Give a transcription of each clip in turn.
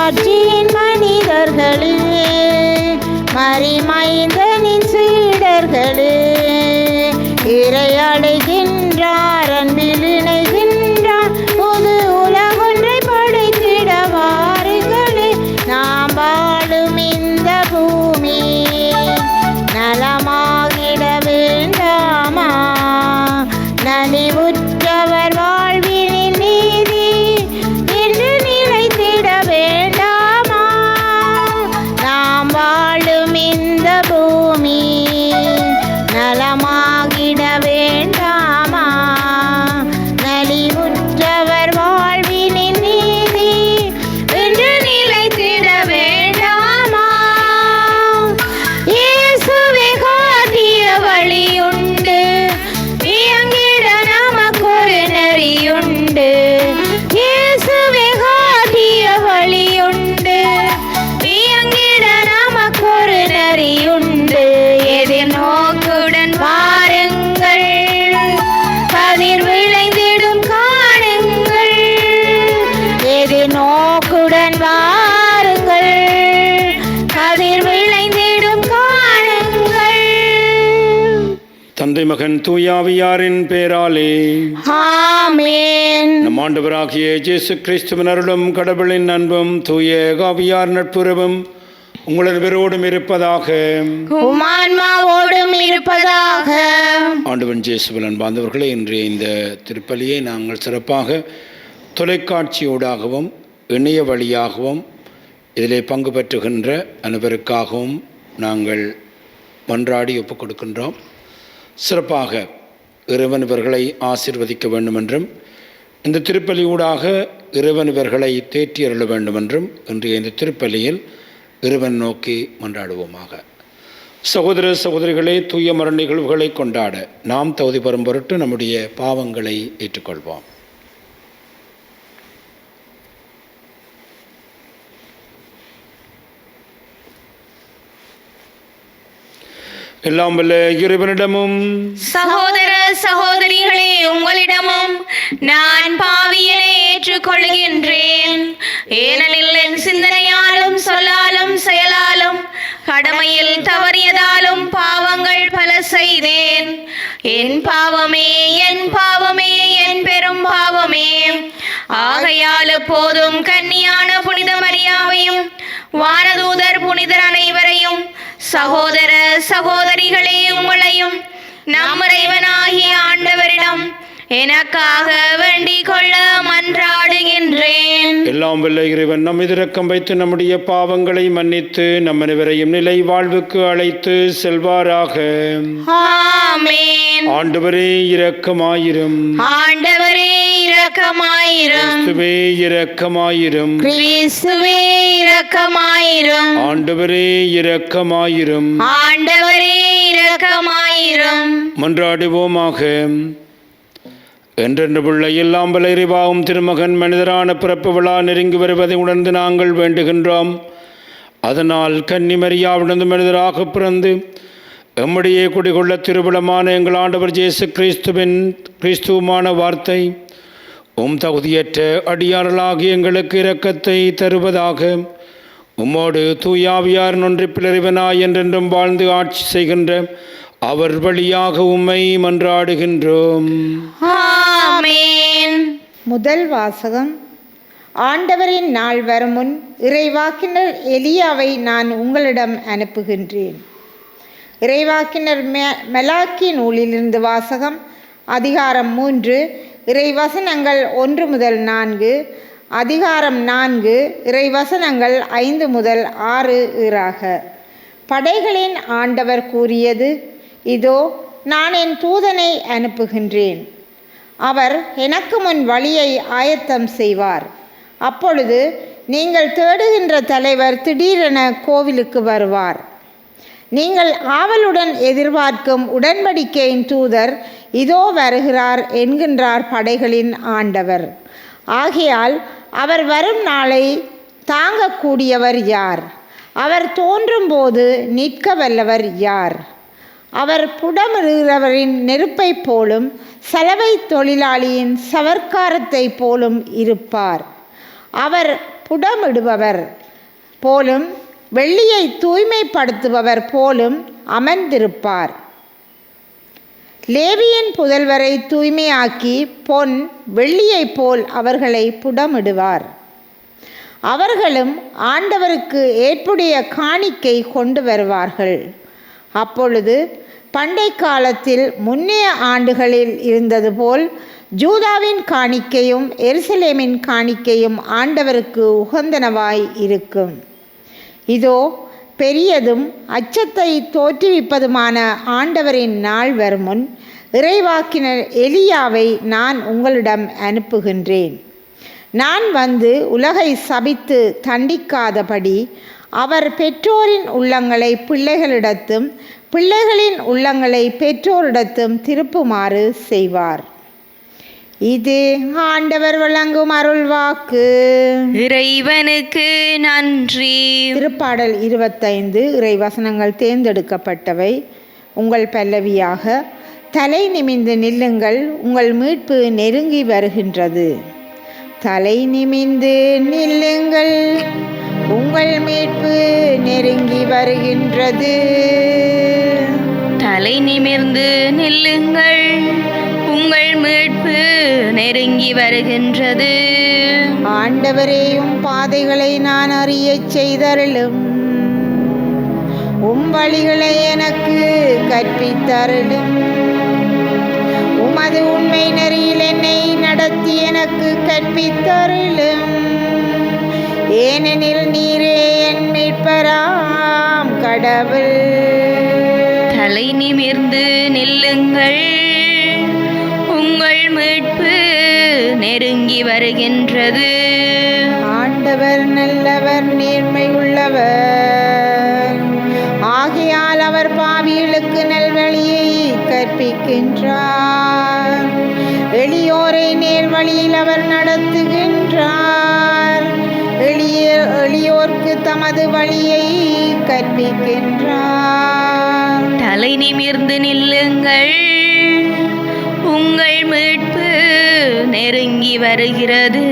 காட்சியின் மனிதர்களே, மரிமைந்தனின் சீடர்களே, இறை அடைகின்றார், அன்பில் இணைகின்றார், புது உலகொன்றை படைத்திட வாருங்களே. நாம் வாழும் இந்த பூமி நலமாகிட வேண்டாமா? நலிவுற்றவர் வாழ்வினில் நீதி என்று நிலைத்திட வேண்டாமா? நாம் வாழும் இந்த பூமி நலமாகிட வேண்டாமா? நலிவுற்றவர் வாழ்வினில் நீதி என்று நிலைத்திட வேண்டாமா? இயேசுவே காட்டிய வழியுண்டு, இயங்கிட நமக்கொரு நெறியுண்டு. இயேசுவே காட்டிய வழியுண்டு, இயங்கிட நமக்கொரு நெறியுண்டு. எதிர்நோக்குடன் வாருங்கள், கதிர் விளைந்திடும் காணுங்கள். எதிர்நோக்குடன் வாருங்கள், கதிர் விளைந்திடும் காணுங்கள். தந்தை மகன் தூயாவியாரின் பேராலே ஆமென். நம் ஆண்டவராகிய இயேசு கிறிஸ்துவின் அருளும் கடவுளின் அன்பும் தூய ஆவியார் நட்புறவும் உங்களின் பேரோடும் இருப்பதாக. உமான்மாவோடும் இருப்பதாக. ஆண்டவன் இயேசுவில் அன்பார்ந்தவர்களே, இன்றைய இந்த திருப்பலியை நாங்கள் சிறப்பாக தொலைக்காட்சியோடாகவும் இணைய வழியாகவும் இதிலே பங்கு பெற்றுகின்ற அனைவருக்காகவும் நாங்கள் மன்றாடி ஒப்புக் கொடுக்கின்றோம். சிறப்பாக இறைவன் இவர்களை ஆசீர்வதிக்க வேண்டுமென்றும், இந்த திருப்பலியூடாக இறைவன் இவர்களை தேற்றி அருள வேண்டுமென்றும் இன்றைய இந்த திருப்பலியில் இறைவன் நோக்கி மன்றாடுவோமாக. சகோதர சகோதரிகளே, தூய மரண நிகழ்வுகளை கொண்டாட நாம் தகுதி பெறும் பொருட்டு நம்முடைய பாவங்களை ஏற்றுக்கொள்வோம். எல்லாம் வல்ல இறைவனிடமும் சகோதர சகோதரிகளே உங்களிடமும் நான் பாவியனை ஏற்றுக்கொள்கின்றேன். ஏனெனில் என் சிந்தனையாலும் சொல்லாலும் செயலாலும் கடமையில் தவறியதாலும் பாவங்கள் பல செய்தேன். என் பாவமே, என் பாவமே, என் பெரும் பாவமே. ஆகையால் எப்போதும் கன்னியான புனித மரியாவையும் வானதூதர் புனிதர் அனைவரையும், சகோதர சகோதரிகளே உங்களையும் நம் இறைவனாகிய ஆண்டவரிடம் எனக்காக வேண்டிக் கொள்ள மன்றாடுகின்றேன். எல்லாம் வல்ல இறைவன் நம் மீது இரக்கம் வைத்து நம்முடைய பாவங்களை மன்னித்து நம் அனைவரையும் நிலை வாழ்வுக்கு அழைத்து செல்வாராக. ஆமென். ஆண்டவரே இரக்கமாயிரும். ஆண்டவரே இரக்கமாயிரும். கிறிஸ்துவே இரக்கமாயிரும். கிறிஸ்துவே இரக்கமாயிரும். ஆண்டவரே இரக்கமாயிரும். ஆண்டவரே இரக்கமாயிரும். மன்றாடுவோமாக. என்றென்று உள்ள எல்லாம் வல்ல இறைவாவும் திருமகன் மனிதரான பிறப்பு விழா நெருங்கி வருவதை உணர்ந்து நாங்கள் வேண்டுகின்றோம். அதனால் கன்னி மரியாவிடந்து மனிதராக பிறந்து எம்முடைய குடிகொள்ள திருவிழமான எங்கள் ஆண்டவர் இயேசு கிறிஸ்துவுமான வார்த்தை தகுதியற்ற அடியார்களாகி எங்களுக்கு இரக்கத்தை தருவதாக. உம்மோடு தூயாவியார் ஒன்றிப்பில் இறைவனாய் என்றென்றும் வாழ்ந்து ஆட்சி செய்கின்ற அவர் வழியாக உம்மை மன்றாடுகின்றோம். ஆமென். முதல் வாசகம். ஆண்டவரின் நாள் வரும் முன் இறைவாக்கினர் எலியாவை நான் உங்களிடம் அனுப்புகின்றேன். இறைவாக்கினர் மெலாக்கி நூலிலிருந்து வாசகம். அதிகாரம் 3, இறைவசனங்கள் 1 முதல் 4, அதிகாரம் 4, இறைவசனங்கள் 5 முதல் 6 ஈறாக. படைகளின் ஆண்டவர் கூறியது, இதோ நான் என் தூதனை அனுப்புகின்றேன். அவர் எனக்கு முன் வழியை ஆயத்தம் செய்வார். அப்பொழுது நீங்கள் தேடுகின்ற தலைவர் திடீரென கோவிலுக்கு வருவார். நீங்கள் ஆவலுடன் எதிர்பார்க்கும் உடன்படிக்கையின் தூதர் இதோ வருகிறார் என்கின்றார் படைகளின் ஆண்டவர். ஆகையால் அவர் வரும் நாளை தாங்கக்கூடியவர் யார்? அவர் தோன்றும் போது நிற்க வல்லவர் யார்? அவர் புடமிடுகிறவரின் நெருப்பை போலும் சலவை தொழிலாளியின் சவர்க்காரத்தை போலும் இருப்பார். அவர் புடமிடுபவர் போலும் வெள்ளியை தூய்மைப்படுத்துபவர் போலும் அமர்ந்திருப்பார். லேவியின் புதல்வரை தூய்மையாக்கி பொன் வெள்ளியைப் போல் அவர்களை புடமிடுவார். அவர்களும் ஆண்டவருக்கு ஏற்புடைய காணிக்கை கொண்டு வருவார்கள். அப்பொழுது பண்டை காலத்தில் முன்னைய ஆண்டுகளில் இருந்தது போல் ஜூதாவின் காணிக்கையும் எருசலேமின் காணிக்கையும் ஆண்டவருக்கு உகந்தனவாய் இருக்கும். இதோ பெரியதும் அச்சத்தை தோற்றுவிப்பதுமான ஆண்டவரின் நாள் வரும் முன் இறைவாக்கினர் எலியாவை நான் உங்களிடம் அனுப்புகின்றேன். நான் வந்து உலகை சபித்து தண்டிக்காதபடி அவர் பெற்றோரின் உள்ளங்களை பிள்ளைகளிடத்தும் பிள்ளைகளின் உள்ளங்களை பெற்றோரிடத்தும் திருப்புமாறு செய்வார். இது ஆண்டவர் வழங்கும் அருள்வாக்கு. இறைவனுக்கு நன்றி. திருப்பாடல் 25 இறைவசனங்கள் தேர்ந்தெடுக்கப்பட்டவை. உங்கள் பல்லவியாக தலை நிமிர்ந்து நில்லுங்கள், உங்கள் மீட்பு நெருங்கி வருகின்றது. தலை நிமிர்ந்து நில்லுங்கள், உங்கள் மீட்பு நெருங்கி வருகின்றது. தலை நிமிர்ந்து நில்லுங்கள், உங்கள் மீட்பு நெருங்கி வருகின்றது. ஆண்டவரேயும் பாதைகளை நான் அறியச் செய்தருளும், வழிகளை எனக்கு கற்பித்தருளும். உமது உண்மை நெறியில் என்னை நடத்தி எனக்கு கற்பித்தருளும். ஏனெனில் நீரே என் மீட்பராம் கடவுள். தலை நிமிர்ந்து நில்லுங்கள், உங்கள் மீட்பு நெருங்கி வருகின்றது. ஆண்டவர் நல்லவர், நேர்மை உள்ளவர். ஆகையால் அவர் பாவிகளுக்கு நல்வழியை கற்பிக்கின்றார். எளியோரை நேர்வழியில் அவர் நடத்துகின்றார். எளியோர்க்கு தமது வழியை கற்பிக்கின்றார். தலை நிமிர்ந்து நில்லுங்கள், உங்கள் மீட்பு நெருங்கி வருகிறது.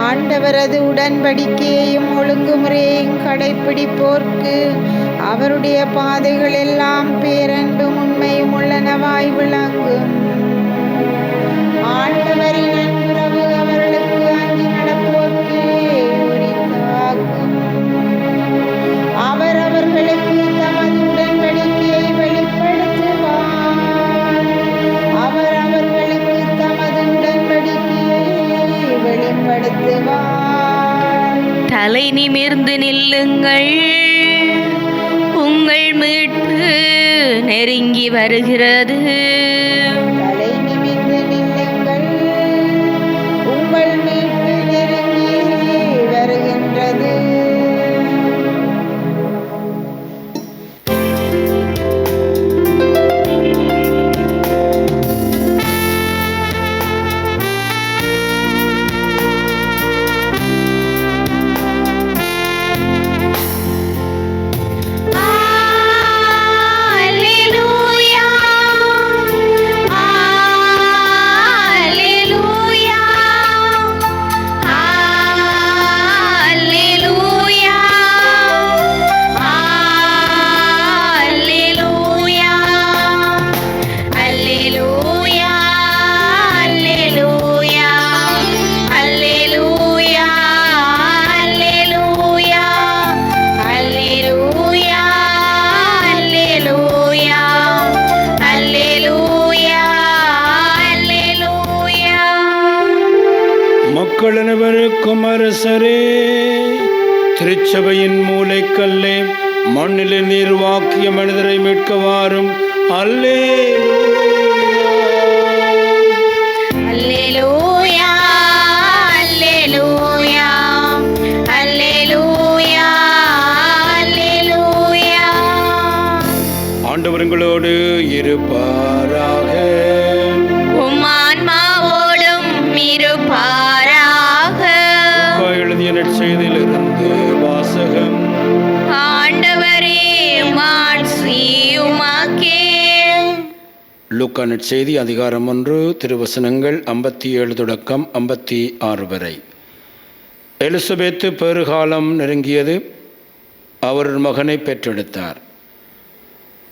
ஆண்டவரது உடன்படிக்கையையும் ஒழுங்குமுறையையும் கடைப்பிடிப்போர்க்கு அவருடைய பாதைகள் எல்லாம் பேரன்பும் உண்மையும் உள்ளனவாய் விளங்கும். ஆண்டவரின் அன்புறவு அவர்களுக்கு அஞ்சி நடப்போர்க்கே உரித்தாகும். அவர் அவர்களுக்கு தமது உடன்படிக்கையை வெளிப்படுத்துவார். அவர் அவர்களுக்கு தமது உடன்படிக்கையை வெளிப்படுத்துவார். தலை நிமிர்ந்து நில்லுங்கள், உங்கள் மீட்பு நெருங்கி வருகிறது. தலை நிமிர்ந்து நில்லுங்கள், உங்கள் மீட்பு நெருங்கி வருகின்றது. மக்கள் அனைவருக்கும் அரசரே, திருச்சபையின் மூலைக்கல்லே, மண்ணிலே நீர் வாக்கிய மனிதரை மீட்க வாரும். அல்லேலூயா, அல்லேலூயா, அல்லேலூயா, அல்லேலூயா. ஆண்டவர் உங்களோடு இருப்பாராக. உம் ஆன்மாவோடும் இருப்பாராக. எழுதிய நற்செய்தியிலிருந்து வாசகம். ஆண்டவரே மாட்சி உமக்கே. லூக்கா நற்செய்தி அதிகாரம் 1 திருவசனங்கள் 57 தொடக்கம் 56 வரை. எலிசபெத்து பெருகாலம் நெருங்கியது. அவர் மகனை பெற்றெடுத்தார்.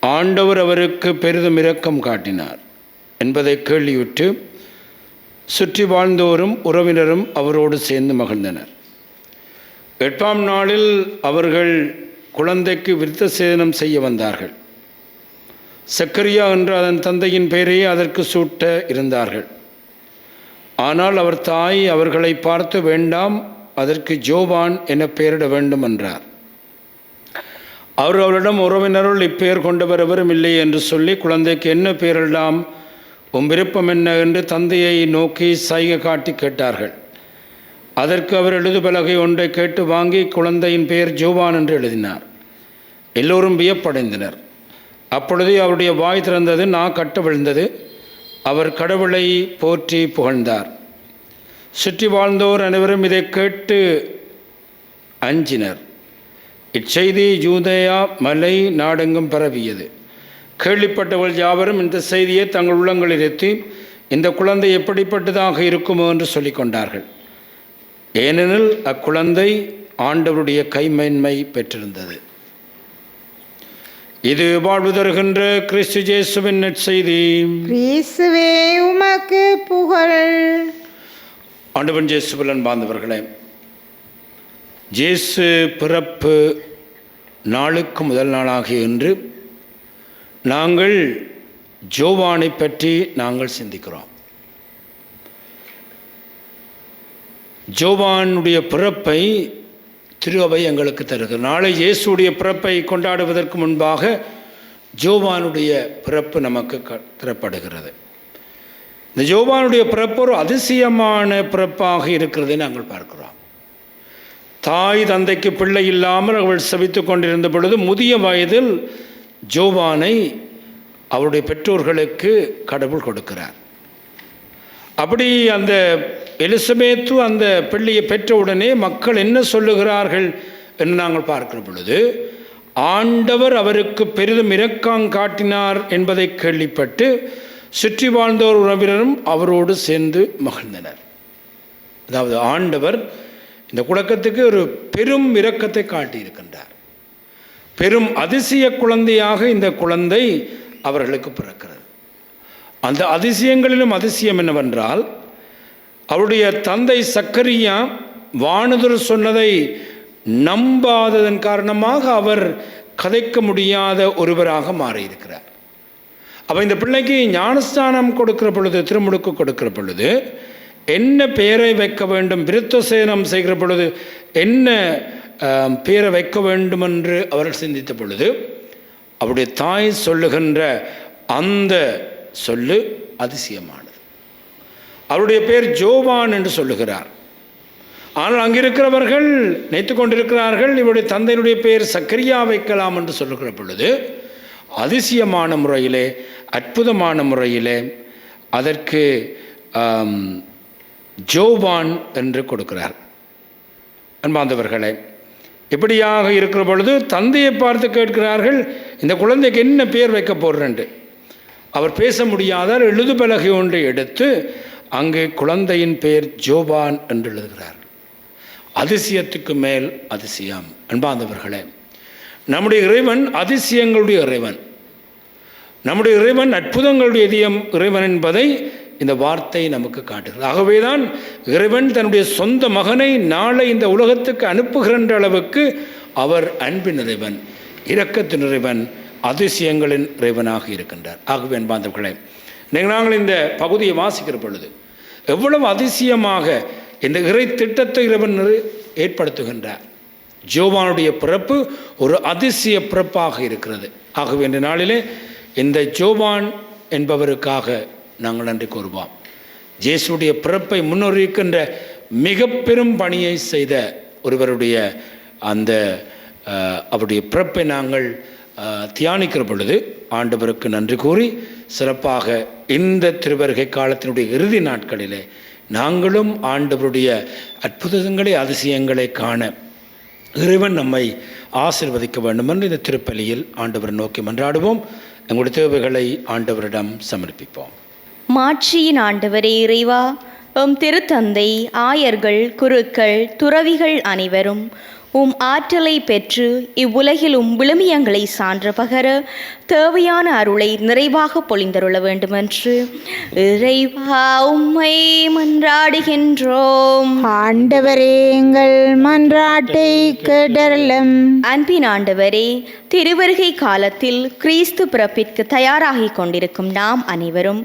ஆண்டவர் அவருக்கு பெரிதும் இரக்கம் காட்டினார் என்பதை கேள்வியுற்று சுற்றி வாழ்ந்தோரும் உறவினரும் அவரோடு சேர்ந்து மகிழ்ந்தனர். 8ஆம் நாளில் அவர்கள் குழந்தைக்கு விருத்த சேதனம் செய்ய வந்தார்கள். சக்கரியா என்ற அதன் தந்தையின் பெயரையே அதற்கு சூட்ட இருந்தார்கள். ஆனால் அவர் தாய் அவர்களை பார்த்து, வேண்டாம், அதற்கு ஜோவான் என பெயரிட வேண்டும் என்றார். அவரிடம் உறவினருள் இப்பெயர் கொண்டவர் எவரும் இல்லை என்று சொல்லி, குழந்தைக்கு என்ன பெயரிடலாம், உன் விருப்பம் என்ன என்று தந்தையை நோக்கி சைகை காட்டி கேட்டார்கள். அதற்கு அவர் எழுதுபலகை ஒன்றை கேட்டு வாங்கி குழந்தையின் பெயர் ஜோவான் என்று எழுதினார். எல்லோரும் வியப்படைந்தனர். அப்பொழுதே அவருடைய வாய் திறந்தது, கட்ட விழுந்தது. அவர் கடவுளை போற்றி புகழ்ந்தார். சுற்றி வாழ்ந்தோர் அனைவரும் இதை கேட்டு அஞ்சினர். இச்செய்தி யூதேயா மலை நாடெங்கும் பரவியது. கேள்விப்பட்டவர்கள் யாவரும் இந்த செய்தியை தங்கள் உள்ளங்களில் எத்தி, இந்த குழந்தை எப்படிப்பட்டதாக இருக்குமோ என்று சொல்லிக் கொண்டார்கள். ஏனெனில் அக்குழந்தை ஆண்டவருடைய கைமேன்மை பெற்றிருந்தது. இது வாழ்வு தருகின்ற கிறிஸ்து இயேசுவின் நற்செய்தி. கிறிஸ்துவே உமக்கு புகழ். ஆண்டவன் இயேசுவில் அன்பார்ந்தவர்களே, இயேசு பிறப்பு நாளுக்கு முதல் நாளாகிய இன்று நாங்கள் ஜோவானை பற்றி நாங்கள் சிந்திக்கிறோம். ஜோவானுடைய பிறப்பை திரு அவை எங்களுக்கு தருகிறது. நாளை இயேசுடைய பிறப்பை கொண்டாடுவதற்கு முன்பாக ஜோவானுடைய பிறப்பு நமக்கு தரப்படுகிறது. இந்த ஜோவானுடைய பிறப்பு ஒரு அதிசயமான பிறப்பாக இருக்கிறதை நாங்கள் பார்க்கிறோம். தாய் தந்தைக்கு பிள்ளை இல்லாமல் அவள் செபித்து கொண்டிருந்த பொழுது முதிய வயதில் ஜோவானை அவருடைய பெற்றோர்களுக்கு கடவுள் கொடுக்கிறார். அப்படி அந்த எலிசபெத்து அந்த பிள்ளையை பெற்றவுடனே மக்கள் என்ன சொல்லுகிறார்கள் என்று நாங்கள் பார்க்கிற பொழுது, ஆண்டவர் அவருக்கு பெரிதும் இரக்கம் காட்டினார் என்பதை கேள்விப்பட்டு சுற்றி வாழ்ந்தோர் உறவினரும் அவரோடு சேர்ந்து மகிழ்ந்தனர். அதாவது ஆண்டவர் இந்த குலக்கத்துக்கு ஒரு பெரும் இரக்கத்தை காட்டியிருக்கின்றார். பெரும் அதிசய குழந்தையாக இந்த குழந்தை அவர்களுக்கு பிறக்கிறது. அந்த அதிசயங்களிலும் அதிசயம் என்னவென்றால், அவருடைய தந்தை சக்கரியா வானதுர் சொன்னதை நம்பாததன் காரணமாக அவர் கதைக்க முடியாத ஒருவராக மாறியிருக்கிறார். அப்போ இந்த பிள்ளைக்கு ஞானஸ்தானம் கொடுக்கிற பொழுது, திருமுழுக்கு கொடுக்கிற பொழுது என்ன பெயரை வைக்க வேண்டும், விருத்தசேனம் செய்கிற பொழுது என்ன பெயரை வைக்க வேண்டும் என்று அவர்கள் சிந்தித்த பொழுது, அவருடைய தாய் சொல்லுகின்ற அந்த சொல்லு அதிசயமானது. அவருடைய பெயர் ஜோவான் என்று சொல்லுகிறார். ஆனால் அங்கிருக்கிறவர்கள் நினைத்து கொண்டிருக்கிறார்கள் இவருடைய தந்தையினுடைய பெயர் சக்கரியா வைக்கலாம் என்று சொல்லுகிற பொழுது அதிசயமான முறையிலே, அற்புதமான முறையிலே அதற்கு ஜோவான் என்று கொடுக்கிறார். அன்பார்ந்தவர்களே, இப்படியாக இருக்கிற பொழுது தந்தையை பார்த்து கேட்கிறார்கள், இந்த குழந்தைக்கு என்ன பெயர் வைக்க போடுறேன்ட்டு. அவர் பேச முடியாதார். எழுதுபலகை ஒன்றை எடுத்து அங்கே குழந்தையின் பெயர் ஜோவான் என்று எழுதுகிறார். அதிசயத்துக்கு மேல் அதிசயம். அன்பார்ந்தவர்களே, நம்முடைய இறைவன் அதிசயங்களுடைய இறைவன், நம்முடைய இறைவன் அற்புதங்களுடைய இறைவன் என்பதை இந்த வார்த்தை நமக்கு காட்டுகிறது. ஆகவேதான் இறைவன் தன்னுடைய சொந்த மகனை நாளை இந்த உலகத்துக்கு அனுப்புகின்ற அளவுக்கு அவர் அன்பின் இறைவன், இரக்கத்தின் இறைவன், அதிசயங்களின் இறைவனாக இருக்கின்றார். ஆகவே அன்பார்ந்தவர்களே, நாங்கள் இந்த பகுதியை வாசிக்கிற பொழுது எவ்வளவு அதிசயமாக இந்த இறை திட்டத்தை இறைவன் ஏற்படுத்துகின்றார். ஜோவானுடைய பிறப்பு ஒரு அதிசய பிறப்பாக இருக்கிறது. ஆகவே இந்த நாளிலே இந்த ஜோவான் என்பவருக்காக நாங்கள் நன்றி கூறுவோம். இயேசுடைய பிறப்பை முன்னறிவிக்கின்ற மிக பெரும் பணியை செய்த ஒருவருடைய அந்த அவருடைய பிறப்பை நாங்கள் தியானிக்கிற பொழுது ஆண்டவருக்கு நன்றி கூறி சிறப்பாக இந்த திருவருகை காலத்தினுடைய இறுதி நாட்களிலே நாங்களும் ஆண்டவருடைய அற்புதங்களை, அதிசயங்களை காண இறைவன் நம்மை ஆசீர்வதிக்க வேண்டும் என்று இந்த திருப்பலியில் ஆண்டவர் நோக்கி மன்றாடுவோம். எங்களுடைய தேவைகளை ஆண்டவரிடம் சமர்ப்பிப்போம். மாட்சியின் ஆண்டவரே இறைவா, எம் திருத்தந்தை, ஆயர்கள், குருக்கள், துறவிகள் அனைவரும் உம் ஆற்றலை பெற்று இவ்வுலகிலும் விழுமியங்களை சான்று பகர தேவையான அருளை நிறைவாக பொழிந்தருள வேண்டுமென்று இறைவா உம்மை மன்றாடுகின்றோம். ஆண்டவரே, எங்கள் மன்றாட்டை கேட்டருளும். அன்பின் ஆண்டவரே, திருவருகை காலத்தில் கிறிஸ்து பிறப்பிற்கு தயாராகிக் கொண்டிருக்கும் நாம் அனைவரும்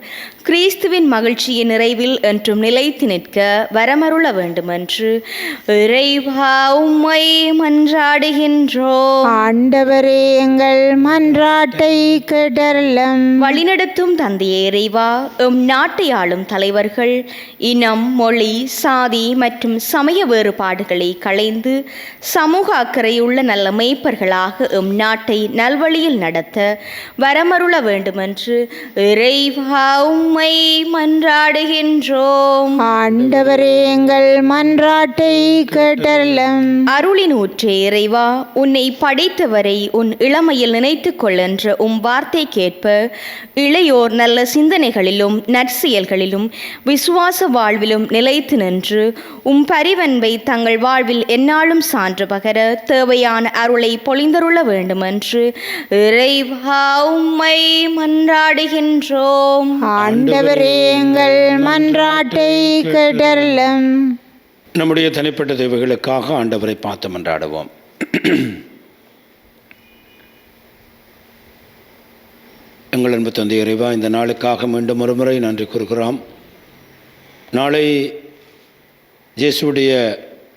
கிறிஸ்துவின் மகிழ்ச்சியின் நிறைவில் என்றும் நிலைத்து நிற்க வரமருள வேண்டுமென்று இறைவா உம்மை மன்றாடுகின்றோம். ஆண்டவரே, எங்கள் மன்றாட்டை கேட்டருளும். வழிநடத்தும் தந்தையே இறைவா, எம் நாட்டை ஆளும் தலைவர்கள் இனம், மொழி, சாதி மற்றும் சமய வேறுபாடுகளை களைந்து சமூக அக்கறையுள்ள நல்ல மேய்ப்பர்களாக எம் நாட்டை நல்வழியில் நடத்த வரமருள வேண்டுமென்று இறைவா உம்மை மன்றாடுகின்றோம். ஆண்டவரே, எங்கள் மன்றாட்டை கேட்டருளும். அருளின் ஊற்றே இறைவா, உன்னை படைத்தவரை உன் இளமையில் நினைத்துக் கொள்ளென்ற உம் வார்த்தை கேட்ப இளையோர் நல்ல சிந்தனைகளிலும் நற்செயல்களிலும் விசுவாச வாழ்விலும் நிலைத்து நின்று உம் பரிவன்பை தங்கள் வாழ்வில் எந்நாளும் சான்று பகர தேவையான அருளை பொழிந்தருள வேண்டுமென்று இறைவா உம்மை மன்றாடுகின்றோம். ஆண்டவரே, எங்கள் மன்றாட்டை கேட்டருளும். நம்முடைய தனிப்பட்ட தேவைகளுக்காக ஆண்டவரை பார்த்து மன்றாடுவோம். எங்கள் அன்பு தந்தை இறைவா, இந்த நாளுக்காக மீண்டும் ஒருமுறை நன்றி கூறுகிறோம். நாளை இயேசுவுடைய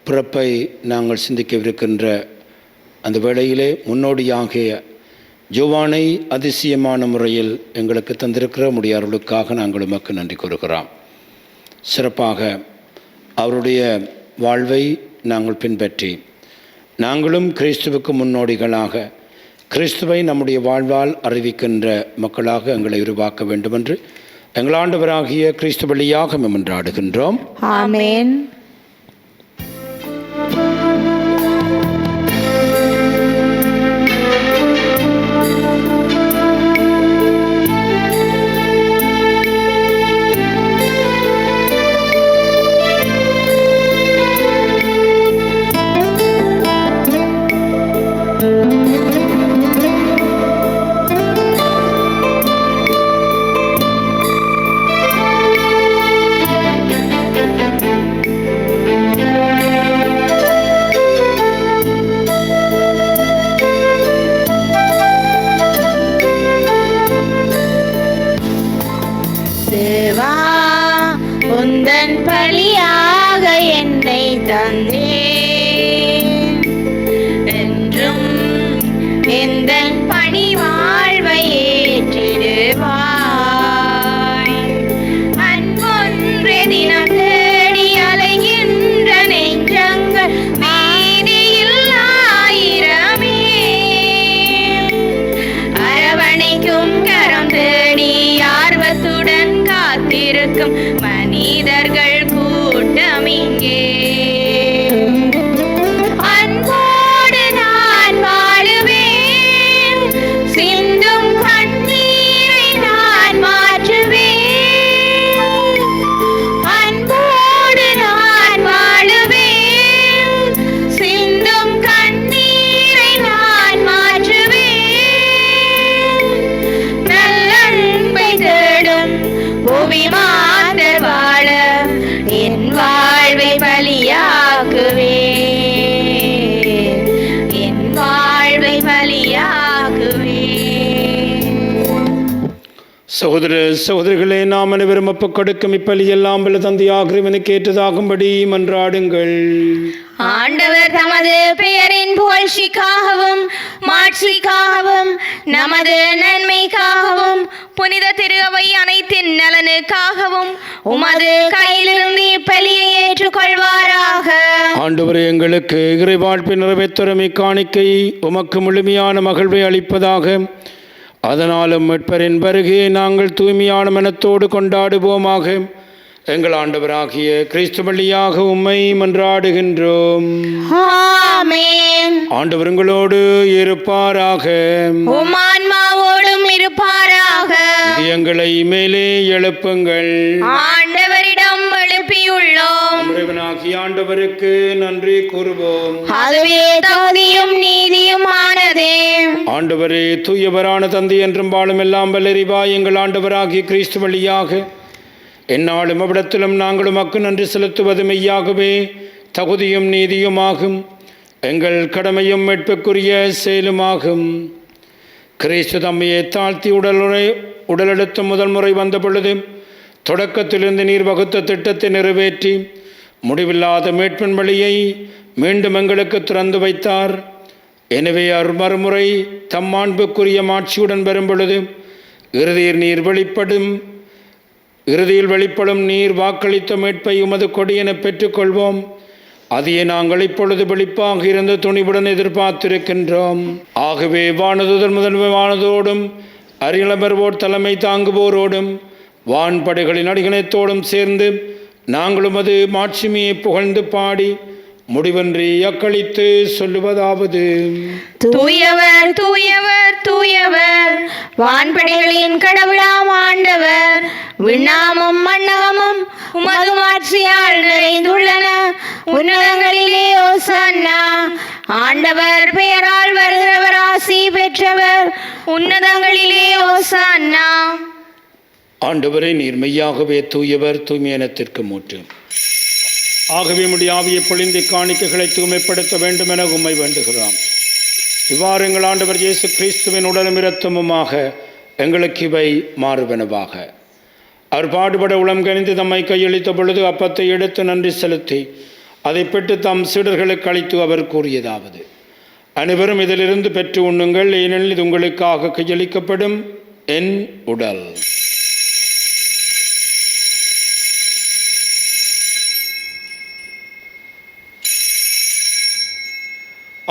பிறப்பை நாங்கள் சிந்திக்கவிருக்கின்ற அந்த வேளையிலே முன்னோடியாகிய ஜோவானை அதிசயமான முறையில் எங்களுக்கு தந்திருக்கிற முடியார்களுக்காக நாங்கள் உமக்கு நன்றி கூறுகிறோம். சிறப்பாக அவருடைய வாழ்வை நாங்கள் பின்பற்றி நாங்களும் கிறிஸ்துவுக்கு முன்னோடிகளாக கிறிஸ்துவை நம்முடைய வாழ்வால் அறிவிக்கின்ற மக்களாக எங்களை உருவாக்க வேண்டுமென்று எங்கள் ஆண்டவராகிய கிறிஸ்து வழியாக மன்றாடுகின்றோம். ஆமென். தேவா, உந்தன் பலியாக என்னை தந்தேன். என்றும் எந்தன் பணி வாழ்வை ஏற்றிடுவாய். அன்பொன்று தினம் தேடி அலைகின்ற நெஞ்சங்கள் வீதியில் ஆயிரமே. அரவணைக்கும் கரம் தேடி ஆர்வத்துடன் காத்திருக்கும் மனிதர்கள் கூட்டம் இங்கே. அன்போடு நான் வாழுவேன், சிந்தும் கண்ணீரை நான் மாற்றுவேன். அன்போடு நான் வாழுவேன், சிந்தும் கண்ணீரை நான் மாற்றுவேன். நல்லன்பை தேடும் புவி மாந்தர் வாழ என் வாழ்வை பலியாக்குவேன். என் வாழ்வை பலியாக்குவேன். சகோதர சகோதரிகளே, நாம் அனைவரும் ஒப்புக் கொடுக்கும் இப்பலியெல்லாம் பல தந்தையாகிறவனுக்கு ஏற்றதாகும்படி மன்றாடுங்கள். ஆண்டவர் தமது பெயரின் புகழ்ச்சிக்காகவும் மாட்சிக்காகவும் நமது நன்மைக்காகவும் புனித திருவை அனைத்தின் நலனுக்காகவும் உமது கையிலிருந்து இப்பலியை ஏற்றுக்கொள்வாராக. ஆண்டவரே, எங்களுக்கு இறைவாழ்ப்பை நிறைவேற்றுமை காணிக்கை உமக்கு முழுமையான மகிழ்வை அளிப்பதாக. அதனாலும் மீட்பரின் வருகையை நாங்கள் தூய்மையான மனத்தோடு கொண்டாடுவோமாக. எங்கள் ஆண்டவராகிய கிறிஸ்து வழியாக உம்மை மன்றாடுகின்றோம். ஆமென். ஆண்டவர் உங்களோடு இருப்பாராக. உம் ஆன்மாவோடும் இருப்பாராக. எங்களை மேலே எழுப்புங்கள். ஆண்டவரிடம் எழுப்பி ஆண்டவராகிய ஆண்டவருக்கு நன்றி கூறுவோம். அதுவே தகுதியும் நீதியுமானதே. ஆண்டவரே, தூயவரான தந்தை என்றும் வாழும் எல்லாம் வல்லறிவா, எங்கள் ஆண்டவராகிய கிறிஸ்து வழியாக எந்நாளும் அவ்விடத்திலும் நாங்கள் உமக்கு நன்றி செலுத்துவது மெய்யாகவே தகுதியும் நீதியுமாகும், எங்கள் கடமையும் மீட்புக்குரிய செயலுமாகும். கிறிஸ்து தம்மையை தாழ்த்தி உடலெடுத்து முதல் முறை வந்த பொழுது தொடக்கத்திலிருந்து நீர் வகுத்த திட்டத்தை நிறைவேற்றி முடிவில்லாத மீட்பின் வழியை மீண்டும் எங்களுக்கு திறந்து வைத்தார். எனவே மறுமுறை தம் மாண்புக்குரிய மாட்சியுடன் வரும் பொழுது இறுதியில் வெளிப்படும் நீர் வாக்களித்த மீட்பை உமது கொடியென பெற்றுக்கொள்வோம். அதையே நாங்கள் இப்பொழுது வெளிப்பாக இருந்து துணிவுடன் எதிர்பார்த்திருக்கின்றோம். ஆகவே வானதுதர் முதன்மை வானதோடும் அரியலமர்வோர் தலைமை தாங்குவோரோடும் வான்படைகளின் அடிகணத்தோடும் சேர்ந்து நாங்களும் அது மாட்சிமையை புகழ்ந்து பாடி முடிவன்றி அக்களித்து சொல்லுவதாவது: தூயவர் தூயவர் தூயவர், வான்படைகளின் கடவுளாம் ஆண்டவர். விண்ணகமும் மண்ணகமும் உமது மாட்சியால் நிறைந்துள்ளன. உன்னதங்களிலே ஓசன்னா. ஆண்டவர் பெயரால் வருகிறவர் ஆசி பெற்றவர். உன்னதங்களிலே ஓசன்னா. ஆண்டவரே, நீர் மெய்யாகவே தூயவர், தூய்மையினத்திற்கு மூற்று. ஆகவே உம்முடைய ஆவியை பொழிந்து காணிக்கைகளை தூய்மைப்படுத்த வேண்டும் என உம்மை வேண்டுகிறோம். இவ்வாறு எங்கள் ஆண்டவர் இயேசு கிறிஸ்துவின் உடலும் இரத்தமுமாக எங்களுக்கு இவை மாறுவனவாக. அவர் பாடுபட உளம் கனிந்து தம்மை கையளித்த பொழுது அப்பத்தை எடுத்து நன்றி செலுத்தி அதை பெற்று தம் சீடர்களுக்கு அளித்து அவர் கூறியதாவது: அனைவரும் இதிலிருந்து பெற்று உண்ணுங்கள், ஏனெனில் இது உங்களுக்காக கையளிக்கப்படும் என் உடல்.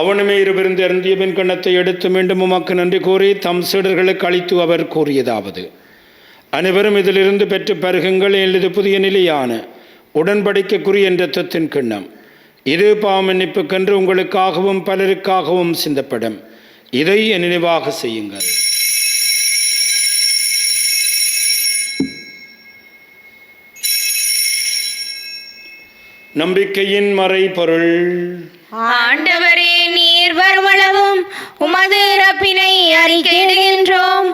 அவனுமே இருவிருந்து அருந்திய பின் கண்ணத்தை எடுத்து மீண்டும் உமக்கு நன்றி கூறி தம் சீடர்களுக்கு அளித்து அவர் கூறியதாவது: அனைவரும் இதிலிருந்து பெற்று பருகுங்கள், இது புதிய நிலையான உடன்படிக்கைக்குரிய இரத்தத்தின் கிண்ணம். இது பாவமன்னிப்புக்கென்று உங்களுக்காகவும் பலருக்காகவும் சிந்தப்படும். இதை என் நினைவாக செய்யுங்கள். நம்பிக்கையின் மறைபொருள். ஆண்டவரே, நீர் வருமளவும் உமது இறப்பினை அறிக்கையிடுகின்றோம்,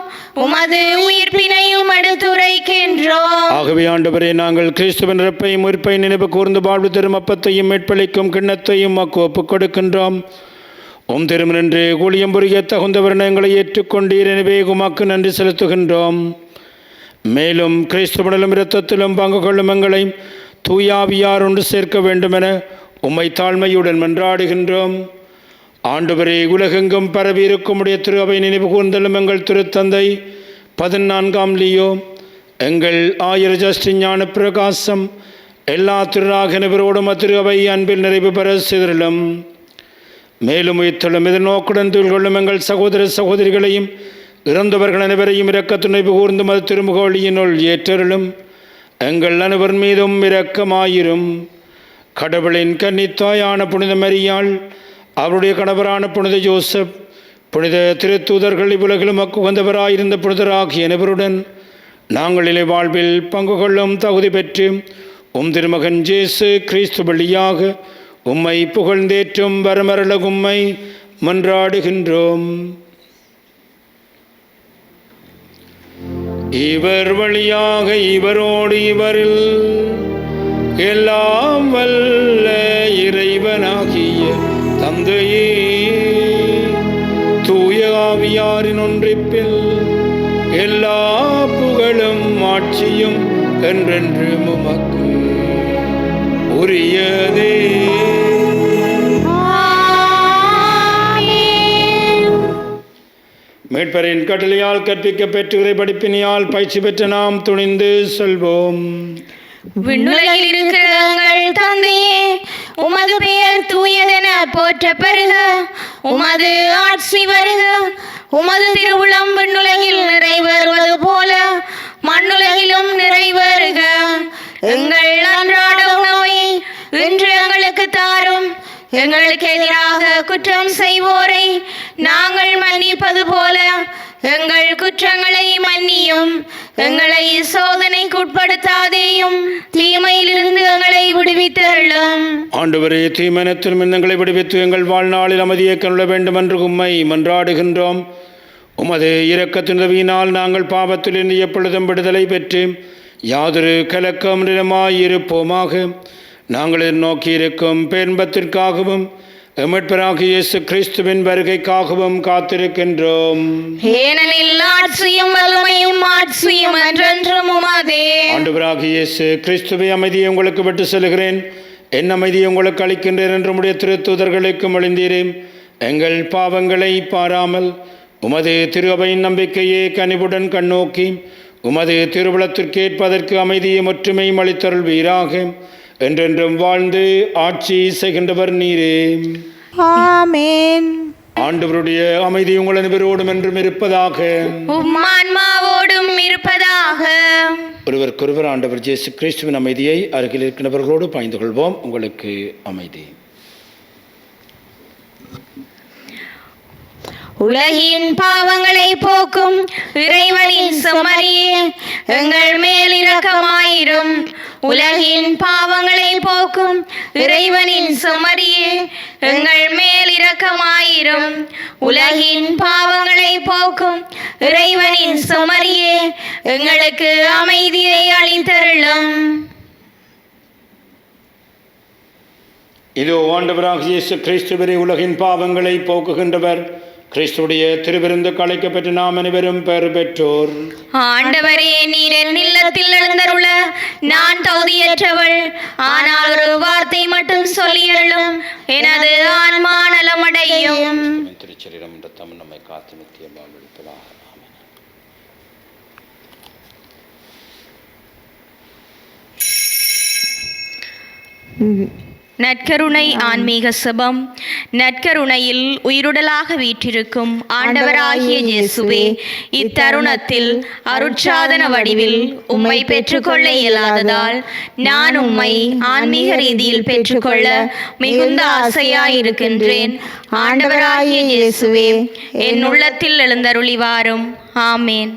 உமது உயிர்ப்பினையும் எடுத்துரைக்கின்றோம். ஆகவே ஆண்டவரே, நாங்கள் கிறிஸ்துவின் இறப்பையும் உயிர்ப்பையும் நினைவு கூர்ந்து வாழ்வு தரும் அப்பத்தையும் மீட்பளிக்கும் கிண்ணத்தையும் மக்கு ஒப்புக் கொடுக்கின்றோம். உம் திருமணன்று கூலியம் புரிய தகுந்தவர் எங்களை ஏற்றுக்கொண்டீர். எனவே உமக்கு நன்றி செலுத்துகின்றோம். மேலும் கிறிஸ்துவனிலும் இரத்தத்திலும் பங்கு கொள்ளும் எங்களை தூயாவியார் ஒன்று சேர்க்க வேண்டுமென உம்மை தாழ்மையுடன் மன்றாடுகின்றோம். ஆண்டவரே, உலகெங்கும் பரவி இருக்கும் உடைய திரு அவை நினைவு கூர்ந்தலும் எங்கள் திருத்தந்தை 14ஆம் லியோ, எங்கள் ஆயர் ஜஸ்டின் ஞான பிரகாசம், எல்லா திருநாகனவரோடும் திரு அவை அன்பில் நிறைவு பெற சிதறலும். மேலும் உயிர்த்தலும் எதிர்நோக்குடன் தொழில்கொள்ளும் எங்கள் சகோதர சகோதரிகளையும் இறந்தவர்கள் அனைவரையும் இரக்க துணைவு கூர்ந்து மது திருமுகொழியினுள் ஏற்றருளும். எங்கள் அனைவர் மீதும் இரக்கமாயிரும். கடவுளின் கன்னித்தாயான புனித மரியாள், அவருடைய கணவரான புனித ஜோசப், புனித திருத்தூதர்கள், இவ்வுலகிலும் உகந்தவராயிருந்த புனிதராகிய அனைவருடன் நாங்கள் இலை வாழ்வில் பங்கு கொள்ளும் தகுதி பெற்று உம் திருமகன் இயேசு கிறிஸ்து வழியாக உம்மை புகழ்ந்தேற்றும் வரமரள உம்மை மன்றாடுகின்றோம். இவர் வழியாக இவரோடு இவரில் எல்லாம் வல்ல இறைவனாகிய தந்தையே, தூய ஆவியாரின் ஒன்றிப்பில் எல்லா புகழும் ஆட்சியும் என்றென்று உமக்கு உரியதே. மீட்பரின் கட்டளையால் கற்பிக்க பெற்று இறை படிப்பினியால் பயிற்சி பெற்ற நாம் துணிந்து செல்வோம். விண்ணுலகில் இருக்கிற எங்கள் தந்தையே, உமது பெயர் தூயதென போற்ற பெறுக. உமது ஆட்சி வருக. உமது திருவுளம் விண்ணுலகில் நிறைவேறுவது போல மண்ணுலகிலும் நிறைவேறுக. எங்கள் அன்றாட உணவை இன்று எங்களுக்கு தாரும். எங்களுக்கு எதிராக குற்றம் செய்வோரை நாங்கள் மன்னிப்பது போல எங்கள் குற்றங்களை மன்னியும். எங்களை சோதனைக்கு உட்படுத்தாதேயும், தீமையிலிருந்து எங்களை விடுவித்தருளும். ஆண்டவரே, தீமனத்தில் மின்னங்களை விடுவித்து எங்கள் வாழ்நாளில் அமைதியை கருள வேண்டும் என்று உம்மை மன்றாடுகின்றோம். உமது இரக்கத்தின் உதவியினால் நாங்கள் பாவத்திலிருந்து எப்பொழுதும் விடுதலை பெற்று யாதொரு கலக்கமிடமாயிருப்போமாக. நாங்கள் நோக்கியிருக்கும் பேன்பத்திற்காகவும் மீட்பராகிய இயேசு கிறிஸ்துவின் வருகைக்காகவும் காத்திருக்கின்றோம். ஏனெனில் ஆட்சியும் வல்லமையும் ஆட்சியும் என்றென்றும் உமதே. ஆண்டவராகிய இயேசு கிறிஸ்துவை அமைதியை உங்களுக்கு விட்டு செல்கிறேன், என் அமைதியை உங்களுக்கு அளிக்கின்றேன் என்று உம்முடைய திருத்தூதர்களுக்கு மொழிந்தீரேன். எங்கள் பாவங்களை பாராமல் உமது திரு அவையின் நம்பிக்கையே கனிவுடன் கண்ணோக்கி உமது திருவுளத்திற்கேற்பதற்கு அமைதியும் ஒற்றுமையும் அளித்தருள்வீராக. என்றென்றும் வாழ்ந்து ஆட்சி செய்கின்றவர் நீரே. ஆமென். ஆண்டவருடைய அமைதி உங்கள் அனைவரோடும் என்றும் இருப்பதாக. உம்மான்மாவோடும் இருப்பதாக. ஒருவருக்கொருவர் ஆண்டவர் இயேசு கிறிஸ்துவின் அமைதியை அருகில் இருக்கின்றவர்களோடு பகிர்ந்து கொள்வோம். உங்களுக்கு அமைதி. உலகின் பாவங்களை போக்கும் இறைவனின் செம்மறியே, எங்கள் மேல் இரக்கமாயிரும். உலகின் பாவங்களை போக்கும் இறைவனின் செம்மறியே, எங்கள் மேல் இரக்கமாயிரும். உலகின் பாவங்களை போக்கும் இறைவனின் செம்மறியே, எங்களுக்கு அமைதியை அளித்தருளும். இதோ ஆண்டவராகிய இயேசு கிறிஸ்துவரே, உலகின் பாவங்களை போக்குகின்றவர். கிறிஸ்துடைய திருவிருந்து அழைக்கப்பட்டு நாம் அனைவரும் பெயர் பெற்றோர். ஆண்டவரே, நீர் என் இல்லத்தில் எழுந்தருள நான் தகுதியற்றவள். ஆனால் ஒரு வார்த்தை மட்டும் சொல்லியருளும், எனது ஆன்மா நலமடையும். திருச்சரீரம் என்ற தமிழ் நம்மை காத்து நித்தியமாக இருப்பதாக. நற்கருணை ஆன்மீக செபம். நற்கருணையில் உயிருடலாக வீற்றிருக்கும் ஆண்டவராகிய இயேசுவே, இத்தருணத்தில் அருட்சாதன வடிவில் உம்மை பெற்றுக்கொள்ள இயலாததால் நான் உம்மை ஆன்மீக ரீதியில் பெற்றுக்கொள்ள மிகுந்த ஆசையாயிருக்கின்றேன். ஆண்டவராகிய இயேசுவே, என் உள்ளத்தில் எழுந்தருளி வாரும். ஆமேன்.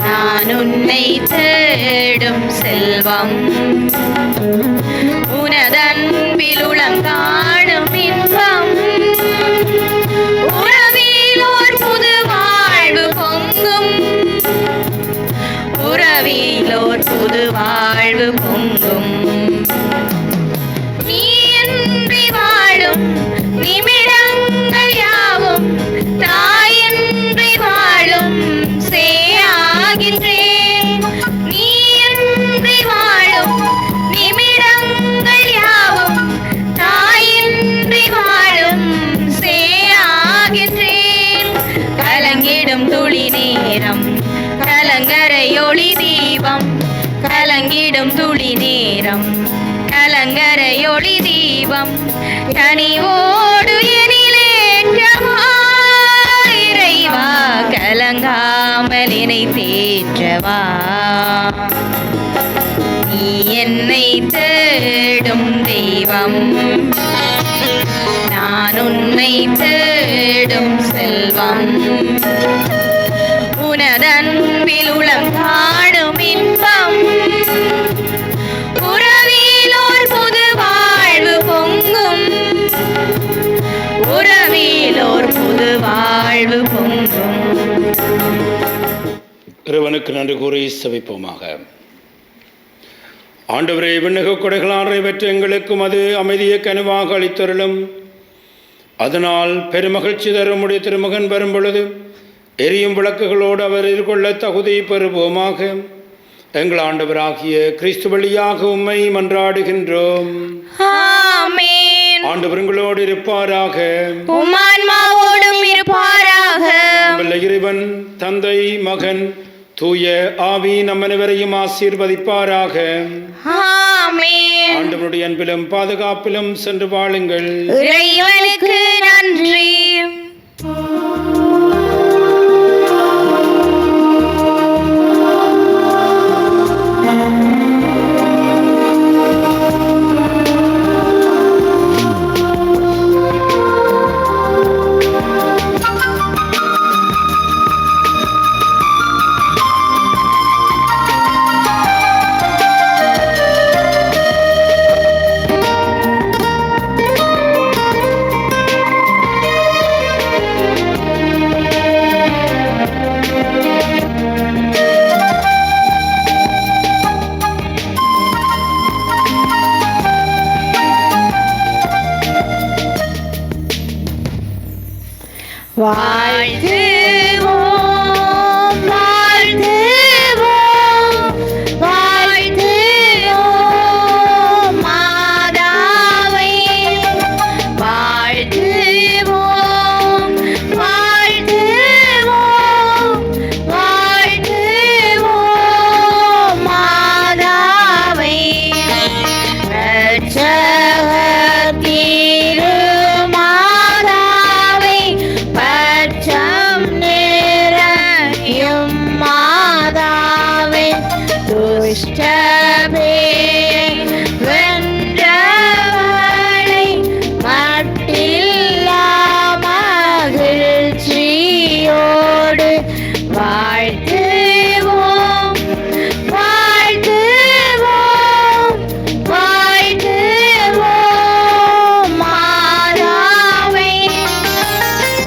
நான் உன்னை தேடும் செல்வம், உனதன்பில் உளங்காணும் இன்பம். உறவில் ஓர் புது வாழ்வு பொங்கும், உறவில் ஓர் புது வாழ்வு பொங்கும். நீ இன்றி வாழும் நிமிடங்கள் யாவும் தாயின்றி வாழும் சேயாகின்றேன். நீ இன்றி வாழும் நிமிடங்கள் யாவும் தாயின்றி வாழும் சேயாகின்றேன். கலங்கிடும் துளி நேரம் கலங்கரையொளி தீபம், கலங்கிடும் துளி நேரம் கலங்கரையொளி தீபம். கனிவோடு எனிலேற்றமா இறைவா, கலங்காமல் என்னை தேற்றவா. நீ என்னை தேடும் தெய்வம், நான் உன்னை தேடும் செல்வம். உனதன்பில் உளம் காணும் இன்பம், உறவிலோர் புது வாழ்வு பொங்கும், உறவிலோர் புது வாழ்வு பொங்கும். இறைவனுக்கு நன்றி கூறி செபிப்போமாக. ஆண்டவரே, விண்ணக கொடைகளால் பெற்ற எங்களுக்கும் அது அமைதியை கனிவாக அளித்தருளும். அதனால் பெருமகிழ்ச்சி தருமுடைய திருமகன் வரும் பொழுது எரியும் விளக்குகளோடு அவர் எதிர்கொள்ள தகுதி பெறுவோமாக. எங்கள் ஆண்டவராகிய கிறிஸ்து வழியாக உம்மை மன்றாடுகின்றோம். ஆமென். ஆமென். ஆண்டவர் உங்களோடு இருப்பாராக. உம் ஆன்மாவோடும் இருப்பாராக. வல்ல இறைவன் தந்தை மகன் தூய ஆவி நம் அனைவரையும் ஆசீர்வதிப்பாராக. ஆமென். ஆண்டவருடைய அன்பிலும் பாதுகாப்பிலும் சென்று வாழுங்கள். இறைவனுக்கு நன்றி. வாழ்த்துவோம் வாழ்த்துவோம் வாழ்த்துவோம் மாதாவை. வாழ்த்துவோம் வாழ்த்துவோம் வாழ்த்துவோம் மாதாவை. இரட்சகர் திருமாதாவை பச்சம் நிறையும் மாதாவை. துஷ்ட பேயை வென்றவளை மட்டில்லா மகிழ்ச்சியோடு வாழ்த்துவோம் வாழ்த்துவோம் வாழ்த்துவோம் மாதாவை.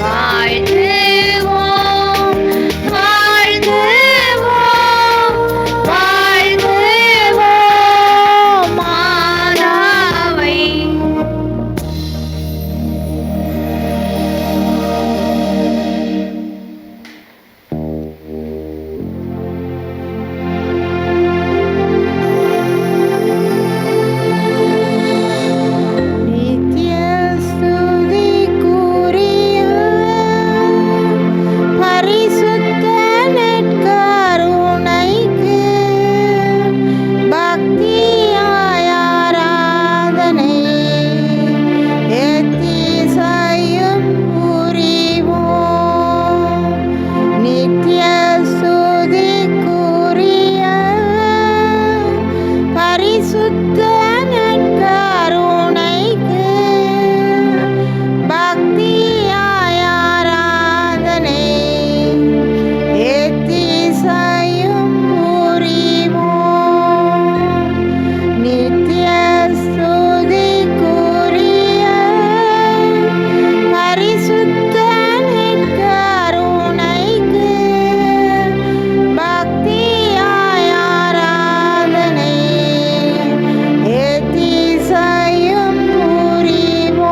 வாழ்த்துவோம் வாழ்த்துவோம் வாழ்த்துவோம் மாதாவை. நித்ய ஸ்துதிக்குரிய பரிசுத்த நற்கருணைக்கு பக்தியாய் ஆராதனை எத்திசையும் புரிவோம். நித்ய ஸ்துதிக்குரிய பரிசுத்த நற்கருணைக்கு பக்தியாய் ஆராதனை எத்திசையும் புரிவோம். நித்ய ஸ்துதிக்குரிய பரிசுத்த நற்கருணைக்கு பக்தியாய் ஆராதனை எத்திசையும் புரிவோம்.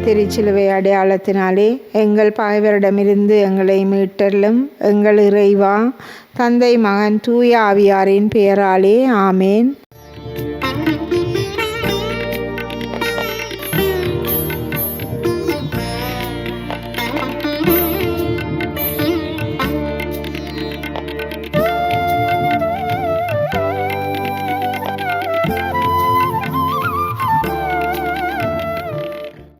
திருச்சிலுவை அடையாளத்தினாலே எங்கள் பகைவரிடமிருந்து எங்களை மீட்டலும் எங்கள் இறைவா. தந்தை மகன் தூய ஆவியாரின் பெயராலே ஆமேன்.